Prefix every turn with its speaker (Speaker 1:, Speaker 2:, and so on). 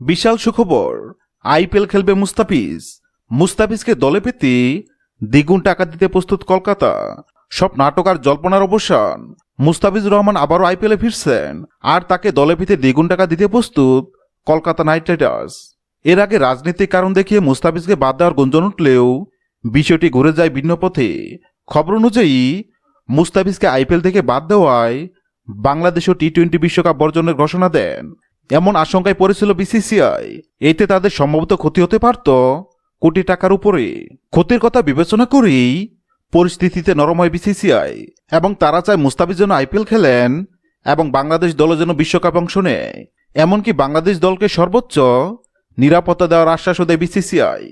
Speaker 1: বিশাল সুখবর, আইপিএল খেলবে মুস্তাফিজ। মুস্তাফিজকে দলে পেতে দ্বিগুণ টাকা দিতে প্রস্তুত কলকাতা। সব নাটক আর জল্পনার অবসান, মুস্তাফিজুর রহমান আবারও আইপিএলে ফিরছেন, আর তাকে দলে পেতে দ্বিগুণ টাকা দিতে প্রস্তুত কলকাতা নাইট রাইডার্স। এর আগে রাজনৈতিক কারণ দেখিয়ে মুস্তাফিজকে বাদ দেওয়ার গুঞ্জন উঠলেও বিষয়টি ঘুরে যায় ভিন্ন পথে। খবর অনুযায়ী মুস্তাফিজকে আইপিএল থেকে বাদ দেওয়ায় বাংলাদেশও টি-20 বিশ্বকাপ বর্জনের ঘোষণা দেন। এমন আশঙ্কায় পড়েছিল বিসিসিআই। এতে তাদের সম্ভবত ক্ষতি হতে পারত কোটি টাকার উপরে। ক্ষতির কথা বিবেচনা করেই পরিস্থিতিতে নরম হয় বিসিসিআই এবং তারা চায় মুস্তাফিজ যেন আইপিএল খেলেন এবং বাংলাদেশ দল যেন বিশ্বকাপ অংশ নেয়। এমনকি বাংলাদেশ দলকে সর্বোচ্চ নিরাপত্তা দেওয়ার আশ্বাসও দেয় বিসিসিআই।